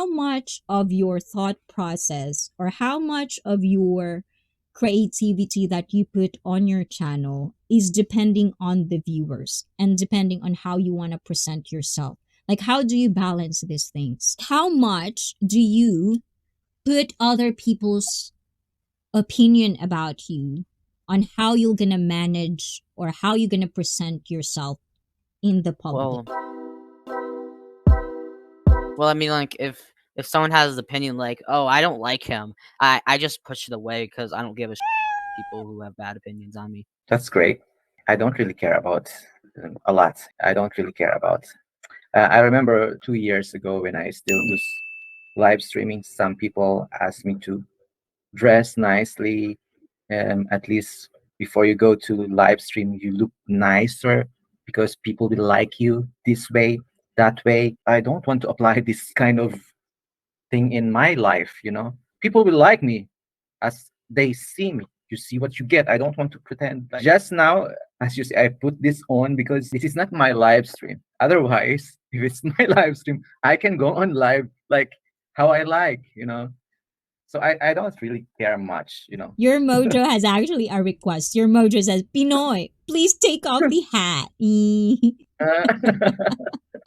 how much of your thought process or how much of your creativity that you put on your channel is depending on the viewers and depending on how you want to present yourself. Like, how do you balance these things? How much do you put other people's opinion about you on how you're gonna manage or how you're gonna present yourself in the public? Well, I mean, like, if someone has an opinion like, "Oh, I don't like him," I just push it away because I don't give a people who have bad opinions on me. That's great. I don't really care about a lot. I don't really care about. I remember 2 years ago when I still was live streaming, some people asked me to dress nicely. At least before you go to live stream, you look nicer because people will like you this way, that way. I don't want to apply this kind of thing in my life. People will like me as they see me. You see what you get. I don't want to pretend. Just now, as you say, I put this on because this is not my live stream. Otherwise, if it's my live stream, I can go on live like how I like. So I don't really care much. Your mojo has actually a request. Your mojo says, Pinoy, please take off the hat.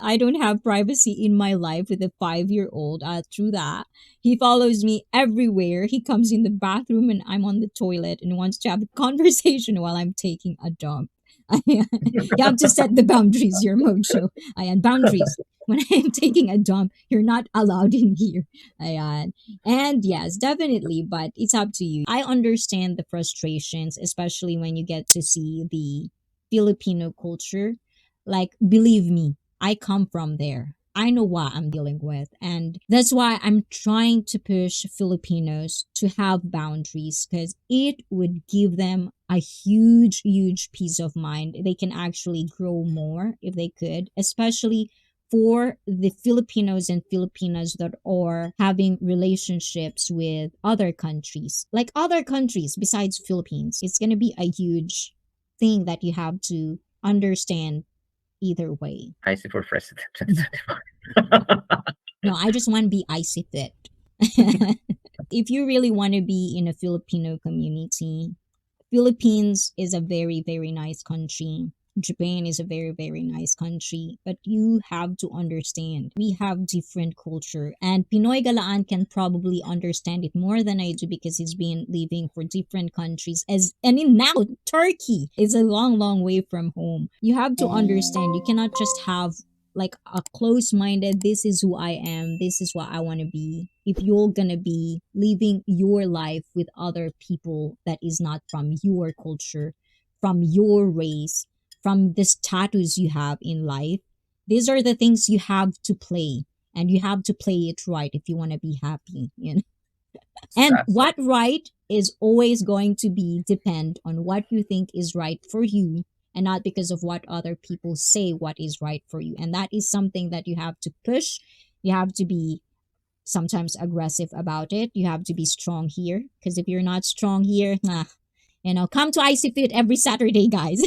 I don't have privacy in my life with a 5-year-old. True that. He follows me everywhere. He comes in the bathroom and I'm on the toilet and wants to have a conversation while I'm taking a dump. You have to set the boundaries, your mojo. Ayan, boundaries. When I'm taking a dump, you're not allowed in here. Ayan. And yes, definitely, but it's up to you. I understand the frustrations, especially when you get to see the Filipino culture. Like, believe me, I come from there. I know what I'm dealing with. And that's why I'm trying to push Filipinos to have boundaries because it would give them a huge, huge peace of mind. They can actually grow more if they could, especially for the Filipinos and Filipinas that are having relationships with other countries, like other countries besides Philippines. It's going to be a huge thing that you have to understand either way. Icy for president. No, I just want to be icy fit. If you really want to be in a Filipino community, Philippines is a very, very nice country. Japan is a very, very nice country. But you have to understand, we have different culture. And Pinoy Galaan can probably understand it more than I do because he's been living for different countries. Now Turkey is a long, long way from home. You have to understand, you cannot just have like a close-minded, this is who I am, this is what I want to be. If you're gonna be living your life with other people that is not from your culture, from your race, from the status you have in life, these are the things you have to play, and you have to play it right if you want to be happy. And what right is always going to be depend on what you think is right for you and not because of what other people say what is right for you. And that is something that you have to push. You have to be sometimes aggressive about it. You have to be strong here because if you're not strong here, come to Icy Fit every Saturday, guys.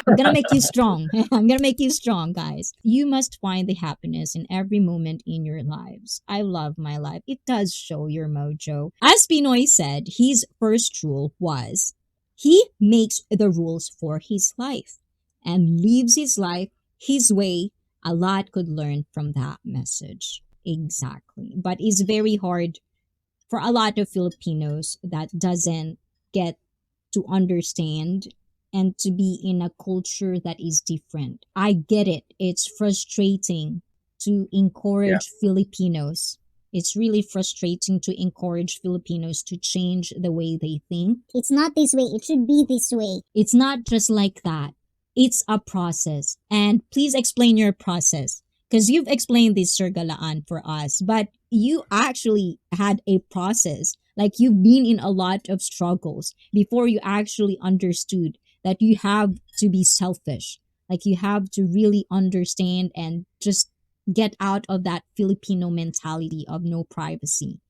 I'm gonna make you strong. I'm gonna make you strong, guys. You must find the happiness in every moment in your lives. I love my life. It does show your mojo. As Pinoy said, his first rule was he makes the rules for his life and lives his life his way. A lot could learn from that message. Exactly. But it's very hard for a lot of Filipinos that doesn't get to understand and to be in a culture that is different. I get it. It's frustrating to encourage Filipinos. It's really frustrating to encourage Filipinos to change the way they think. It's not this way. It should be this way. It's not just like that. It's a process. And please explain your process. Because you've explained this, Sir Galaan, for us. But you actually had a process. Like you've been in a lot of struggles before you actually understood that you have to be selfish. Like you have to really understand and just get out of that Filipino mentality of no privacy.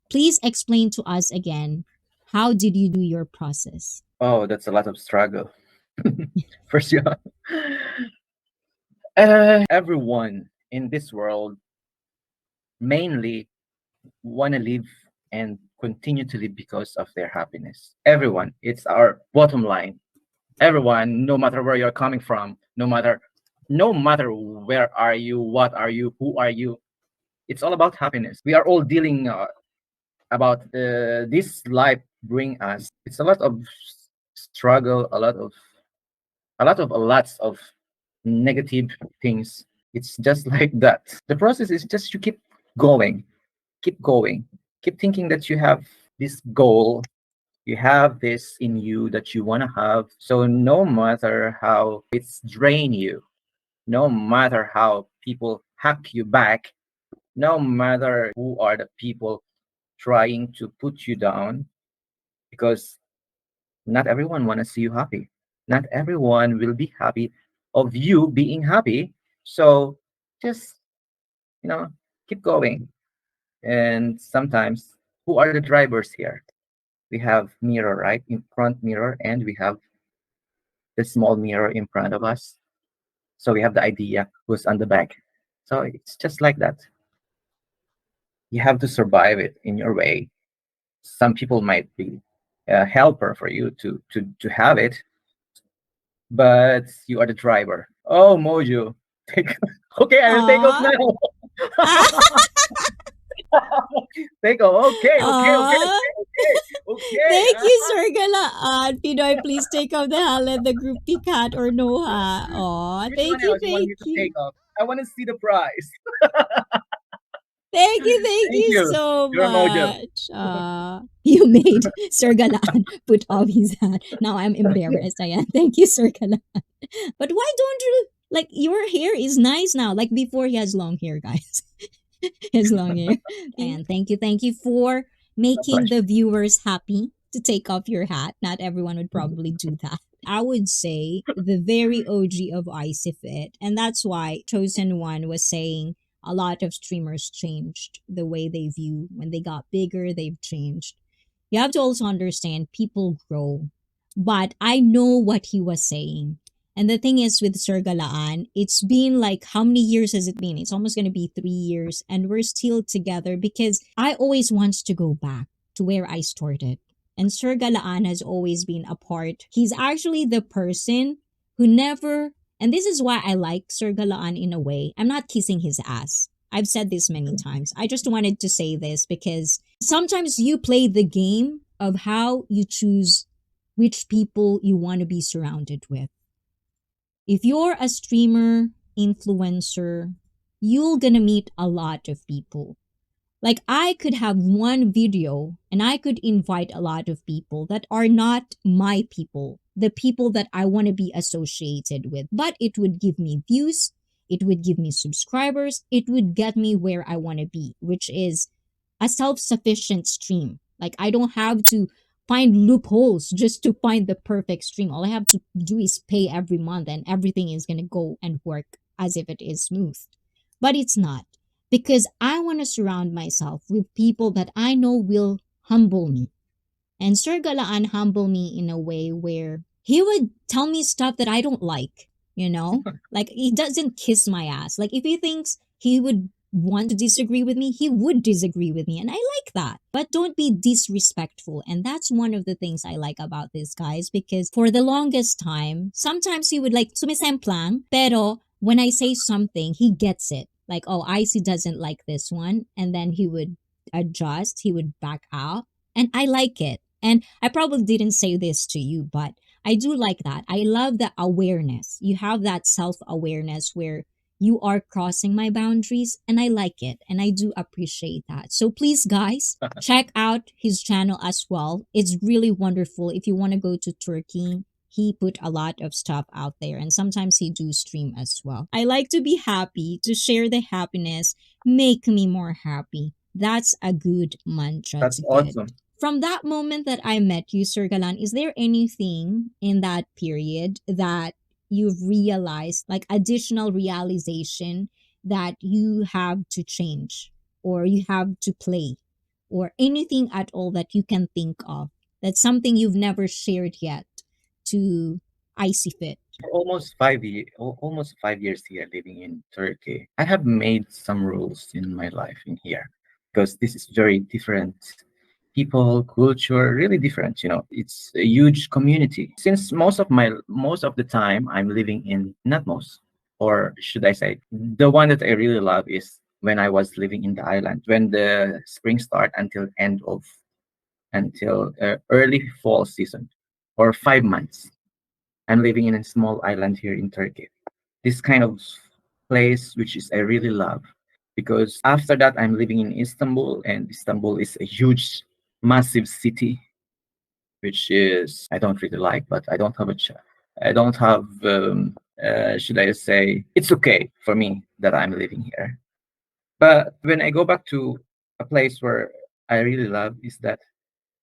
Please explain to us again, how did you do your process? Oh, that's a lot of struggle. First, everyone in this world mainly want to live and continue to live because of their happiness. Everyone, it's our bottom line. Everyone, no matter where you're coming from, no matter where are you, what are you, who are you, it's all about happiness. We are all dealing about this life bring us. It's a lot of struggle, a lots of negative things. It's just like that. The process is just you going, keep going, keep thinking that you have this goal, you have this in you that you want to have. So no matter how it's drain you, no matter how people hack you back, no matter who are the people trying to put you down, because not everyone want to see you happy. Not everyone will be happy of you being happy. So just, you know, keep going. And sometimes, who are the drivers here? We have mirror, right? In front mirror, and we have the small mirror in front of us. So we have the idea who's on the back. So it's just like that. You have to survive it in your way. Some people might be a helper for you to have it, but you are the driver. Oh, Mojo. Take, okay, I will take off Aw. now. Take off. Okay, okay, okay, Aw. okay, okay, okay. Thank you, Sir Galaan. Pinoy, please take off the hat. Let the group pick hat or no hat. Aw, Which one thank you, else you want thank me to you. take off? I want to see the prize. Thank Thank you you. so You're Mojo. much. You made Sir Galaan put off his hat. Now I'm embarrassed. I am. Thank you, Sir Galaan. But why don't you, like, your hair is nice now? Like before, he has long hair, guys. His long hair. And thank you for No making pressure. the viewers happy to take off your hat. Not everyone would probably do that. I would say the very OG of Icy Fit, and that's why Chosen One was saying a lot of streamers changed the way they view. When they got bigger, they've changed. You have to also understand people grow. But I know what he was saying. And the thing is with Sir Galaan, it's been like, how many years has it been? It's almost going to be 3 years, and we're still together because I always wants to go back to where I started. And Sir Galaan has always been a part. He's actually the person who never, and this is why I like Sir Galaan in a way. I'm not kissing his ass. I've said this many times. I just wanted to say this because sometimes you play the game of how you choose which people you want to be surrounded with. If you're a streamer, influencer, you're gonna meet a lot of people. Like I could have one video and I could invite a lot of people that are not my people, the people that I want to be associated with. But it would give me views, it would give me subscribers, it would get me where I want to be, which is a self-sufficient stream. Like I don't have to find loopholes just to find the perfect stream. All I have to do is pay every month and everything is going to go and work as if it is smooth. But it's not, because I want to surround myself with people that I know will humble me. And Sir Galaan humbled me in a way where he would tell me stuff that I don't like, you know? Like he doesn't kiss my ass. Like if he thinks he would want to disagree with me, he would disagree with me. And I like that. But don't be disrespectful. And that's one of the things I like about this, guys, because for the longest time, sometimes he would like sumisemplang, pero when I say something, he gets it. Like, oh, Icy doesn't like this one. And then he would adjust, he would back out. And I like it. And I probably didn't say this to you, but I do like that. I love the awareness. You have that self awareness where you are crossing my boundaries, and I like it. And I do appreciate that. So please, guys, check out his channel as well. It's really wonderful. If you want to go to Turkey, he put a lot of stuff out there, and sometimes he do stream as well. I like to be happy, to share the happiness, make me more happy. That's a good mantra That's to get. awesome. From that moment that I met you, Sir Galan, is there anything in that period that you've realized, like additional realization that you have to change or you have to play or anything at all that you can think of? That's something you've never shared yet to Icy Fit. Almost 5 years, almost 5 years here living in Turkey. I have made some rules in my life in here because this is very different people, culture, really different. It's a huge community. Since most of the time I'm living in, not most, or should I say, the one that I really love is when I was living in the island, when the spring start until early fall season, or 5 months. I'm living in a small island here in Turkey. This kind of place, which is I really love, because after that I'm living in Istanbul, and Istanbul is a huge, massive city, which is I don't really like, but I don't have I don't have. Should I say it's okay for me that I'm living here. But when I go back to a place where I really love, is that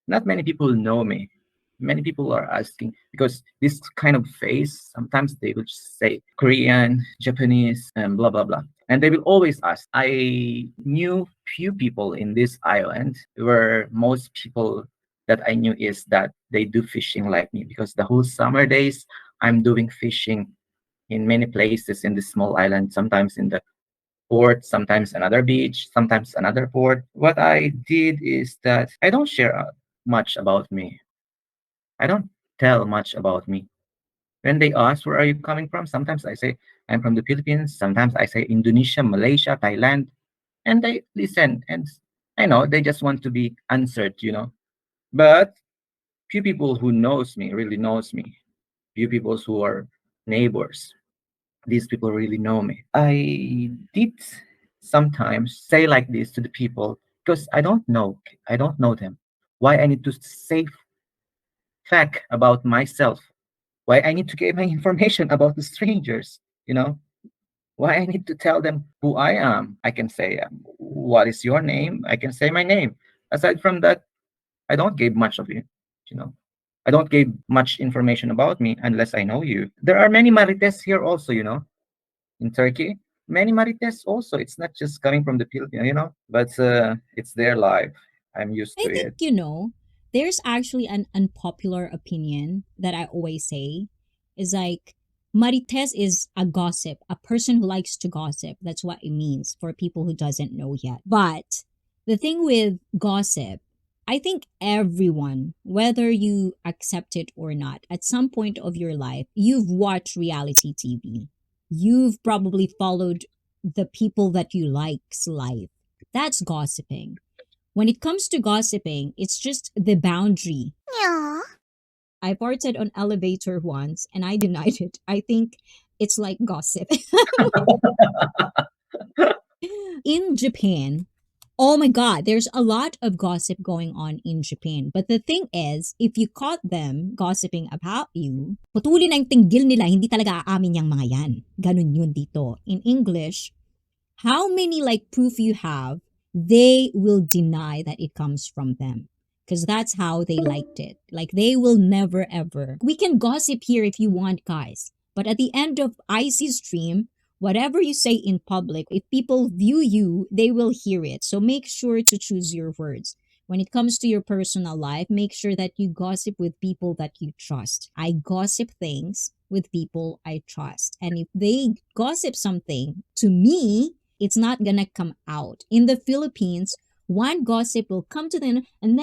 not many people know me. Many people are asking because this kind of face, sometimes they will just say Korean, Japanese, and blah blah blah. And they will always ask. I knew few people in this island where most people that I knew is that they do fishing like me, because the whole summer days I'm doing fishing in many places in this small island, sometimes in the port, sometimes another beach, sometimes another port. What I did is that I don't share much about me. I don't tell much about me. When they ask, where are you coming from? Sometimes I say, I'm from the Philippines. Sometimes I say Indonesia, Malaysia, Thailand. And they listen. And I know they just want to be answered. But few people who knows me, really knows me. Few people who are neighbors. These people really know me. I did sometimes say like this to the people because I don't know. I don't know them. Why I need to say fact about myself? Why I need to give my information about the strangers? You know, why I need to tell them who I am? I can say, what is your name? I can say my name. Aside from that, I don't give much of it. You know, I don't give much information about me unless I know you. There are many marites here also. In Turkey. Many marites also. It's not just coming from the Philippines. But it's their life. I'm used I to think, it. there's actually an unpopular opinion that I always say is like, Marites is a gossip, a person who likes to gossip. That's what it means for people who doesn't know yet. But the thing with gossip, I think everyone, whether you accept it or not, at some point of your life, you've watched reality TV. You've probably followed the people that you like's life. That's gossiping. When it comes to gossiping, it's just the boundary. Yeah. I farted on elevator once and I denied it. I think it's like gossip. In Japan, oh my god, there's a lot of gossip going on in Japan. But the thing is, if you caught them gossiping about you, putulin ang tinggil nila, hindi talaga aamin yung mga yan. Ganun yun dito. In English, how many like proof you have, they will deny that it comes from them, because that's how they liked it. Like they will never ever. We can gossip here if you want, guys, but at the end of IC stream, whatever you say in public, if people view you, they will hear it. So make sure to choose your words. When it comes to your personal life, make sure that you gossip with people that you trust. I gossip things with people I trust. And if they gossip something to me, it's not gonna come out. In the Philippines, one gossip will come to them and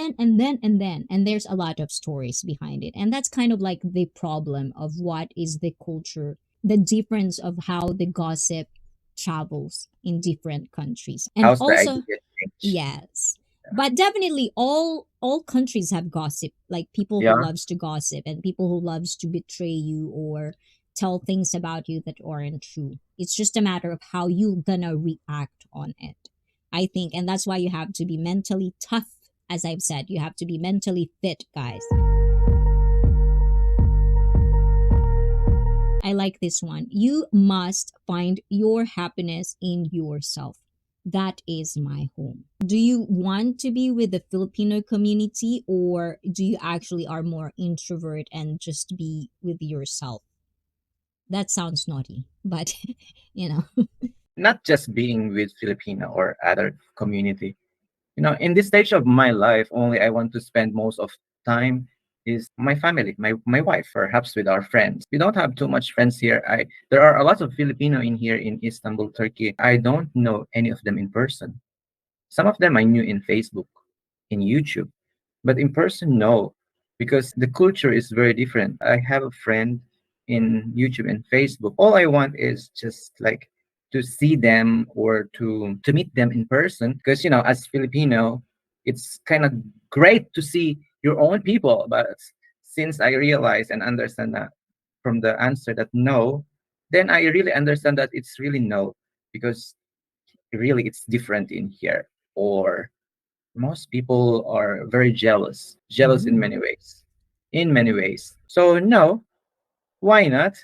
there's a lot of stories behind it. And that's kind of like the problem of what is the culture, the difference of how the gossip travels in different countries. And How's the also, idea change? yes. But definitely all countries have gossip, like people who Yeah. loves to gossip and people who loves to betray you or tell things about you that aren't true. It's just a matter of how you gonna react on it, I think. And that's why you have to be mentally tough. As I've said, you have to be mentally fit, guys. I like this one. You must find your happiness in yourself. That is my home. Do you want to be with the Filipino community, or do you actually are more introvert and just be with yourself? That sounds naughty, but you know. Not just being with Filipino or other community. In this stage of my life, only I want to spend most of time is my family, my wife, perhaps with our friends. We don't have too much friends here. There are a lot of Filipino in here in Istanbul, Turkey. I don't know any of them in person. Some of them I knew in Facebook, in YouTube, but in person, no, because the culture is very different. I have a friend in YouTube and Facebook. All I want is just like to see them or to meet them in person, because as Filipino, it's kind of great to see your own people. But since I realize and understand that from the answer that no, then I really understand that it's really no, because really it's different in here. Or most people are very jealous in many Mm. ways, so no, why not,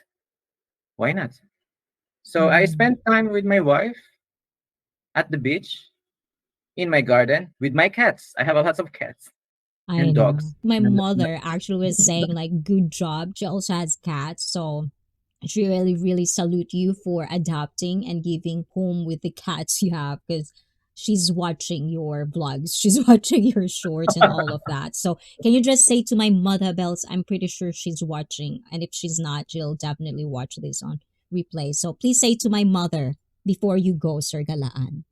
so I Mm. spend time with my wife at the beach, in my garden, with my cats. I have a lot of cats I and know. dogs. My mother actually was saying like good job. She also has cats, so she really really salute you for adopting and giving home with the cats you have, because she's watching your vlogs, she's watching your shorts and all of that. So can you just say to my mother bells, I'm pretty sure she's watching, and if she's not, she'll definitely watch this on replay. So please say to my mother before you go, Sir Galaan.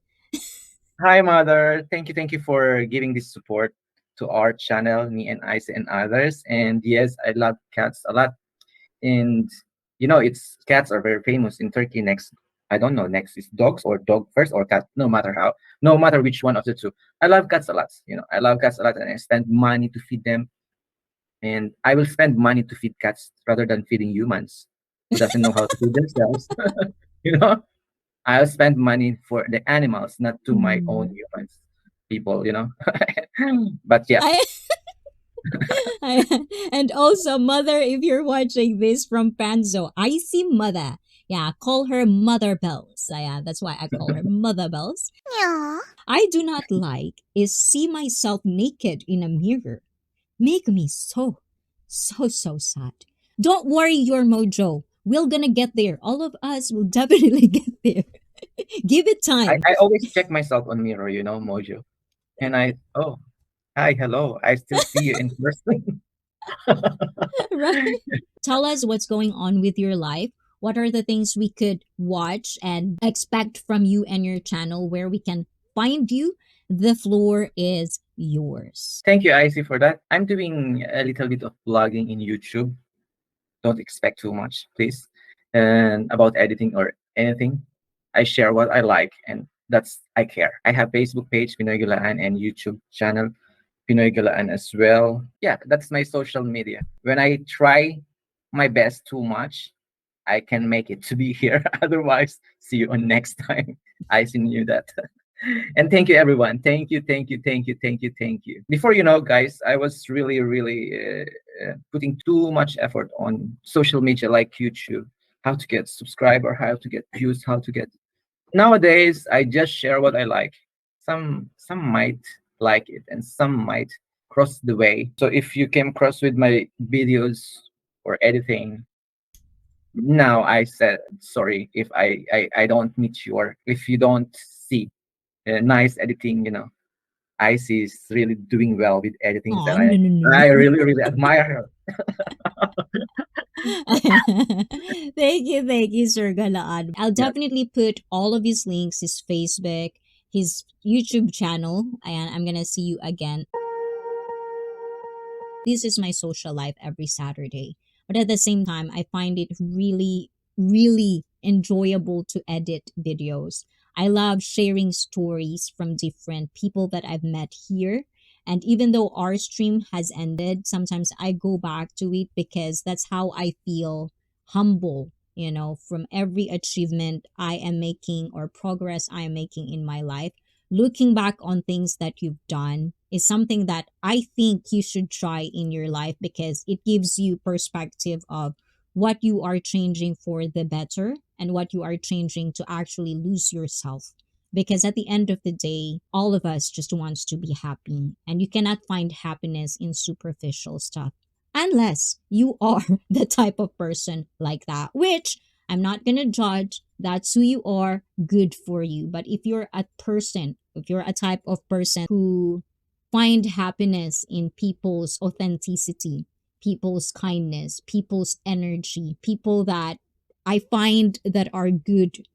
Hi, mother. Thank you for giving this support to our channel, me and Ice and others. And yes, I love cats a lot. And it's cats are very famous in Turkey. Next, I don't know, next is dogs or dog first or cat, no matter which one of the two. I love cats a lot. I love cats a lot, and I spend money to feed them. And I will spend money to feed cats rather than feeding humans who doesn't know how to feed themselves. you know, I'll spend money for the animals, not to my own Mm. humans, people. But yeah, I and also, mother, if you're watching this from Panzo, I see mother. Yeah, call her Mother Bells. Yeah, that's why I call her Mother Bells. Aw. I do not like is see myself naked in a mirror. Make me so, so, so sad. Don't worry, your mojo. We're gonna get there. All of us will definitely get there. Give it I, time. I always check myself on mirror, Mojo. And oh, hi, hello. I still see you in person. Right? Tell us what's going on with your life. What are the things we could watch and expect from you and your channel, where we can find you? The floor is yours. Thank you, Icy, for that. I'm doing a little bit of blogging in YouTube. Don't expect too much, please. And about editing or anything, I share what I like, and that's I care. I have Facebook page, Pinoy Gulaan, and YouTube channel, Pinoy Gulaan as well. Yeah, that's my social media. When I try my best too much, I can make it to be here. Otherwise, see you on next time. I see you that. And thank you, everyone. Thank you, thank you, thank you, thank you, thank you. Before guys, I was really, really putting too much effort on social media like YouTube, how to get subscriber, how to get views, how to get. Nowadays, I just share what I like. Some might like it, and some might cross the way. So if you came across with my videos or editing, now I said sorry if I don't meet you, or if you don't see nice editing. Icy is really doing well with editings, Oh, and no, no, no, I no. really, really admire her. Thank you, Sir Galaan. I'll Yeah. definitely put all of his links, his Facebook, his YouTube channel, and I'm gonna see you again. This is my social life every Saturday. But at the same time, I find it really, really enjoyable to edit videos. I love sharing stories from different people that I've met here. And even though our stream has ended, sometimes I go back to it because that's how I feel humble, from every achievement I am making or progress I am making in my life. Looking back on things that you've done is something that I think you should try in your life, because it gives you perspective of what you are changing for the better and what you are changing to actually lose yourself. Because at the end of the day, all of us just wants to be happy, and you cannot find happiness in superficial stuff unless you are the type of person like that, which I'm not going to judge. That's who you are, good for you. But if you're a type of person who find happiness in people's authenticity, people's kindness, people's energy, people that I find that are good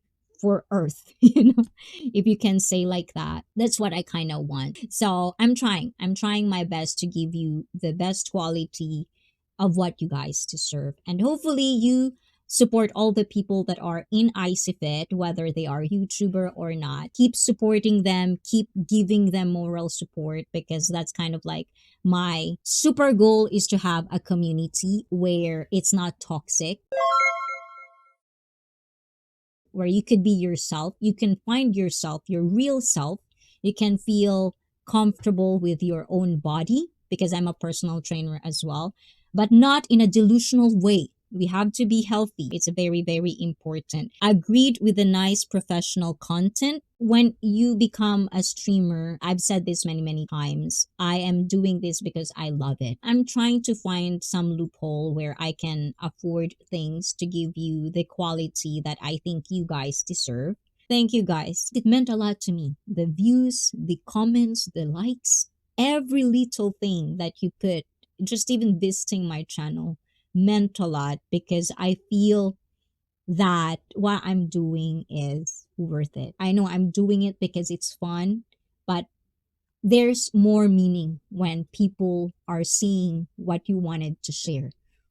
for earth, if you can say like that. That's what I kind of want. So I'm trying my best to give you the best quality of what you guys deserve. And hopefully you support all the people that are in ICFIT, whether they are YouTuber or not. Keep supporting them, keep giving them moral support, because that's kind of like my super goal is to have a community where it's not toxic, where you could be yourself, you can find yourself, your real self, you can feel comfortable with your own body, because I'm a personal trainer as well, but not in a delusional way. We have to be healthy. It's very, very important. Agreed with the nice professional content. When you become a streamer, I've said this many, many times, I am doing this because I love it. I'm trying to find some loophole where I can afford things to give you the quality that I think you guys deserve. Thank you guys. It meant a lot to me. The views, the comments, the likes, every little thing that you put, just even visiting my channel meant a lot, because I feel that what I'm doing is worth it. I know I'm doing it because it's fun, but there's more meaning when people are seeing what you wanted to share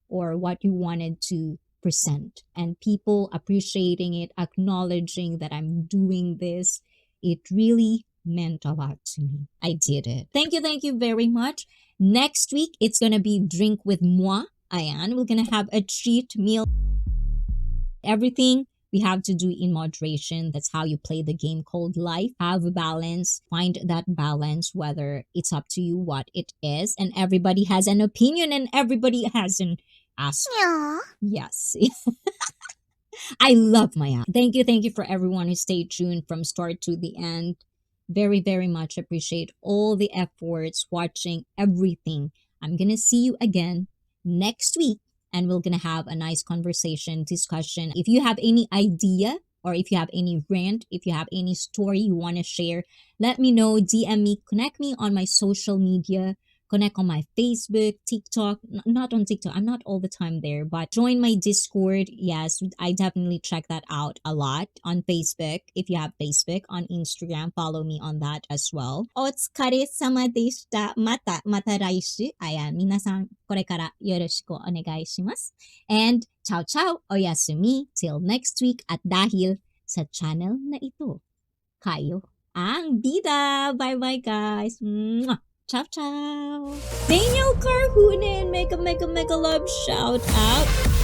or what you wanted to present, and people appreciating it, acknowledging that I'm doing this. It really meant a lot to me. I did it. Thank you very much. Next week, it's going to be Drink with Moi. Ayan, we're going to have a treat meal. Everything we have to do in moderation. That's how you play the game called life. Have a balance. Find that balance, whether it's up to you what it is. And everybody has an opinion and everybody has an ask. Aww. Yes. I love my app. Thank you for everyone who stayed tuned from start to the end. Very, very much appreciate all the efforts, watching everything. I'm going to see you again next week, and we're going to have a nice conversation, discussion. If you have any idea, or if you have any rant, if you have any story you want to share, let me know. DM me, connect me on my social media, connect on my Facebook, TikTok. Not on TikTok, I'm not all the time there, but join my Discord. Yes, I definitely check that out a lot on Facebook. If you have Facebook, on Instagram, follow me on that as well. Otsukaresama deshita. Mata raishu. Ayan, minasan, kore kara yoroshiku onegaishimasu. And ciao ciao, oyasumi, till next week. At dahil sa channel na ito, kayo ang bida. Bye-bye guys. Mwah! Ciao, ciao. Daniel Carhunen, mega love shout out.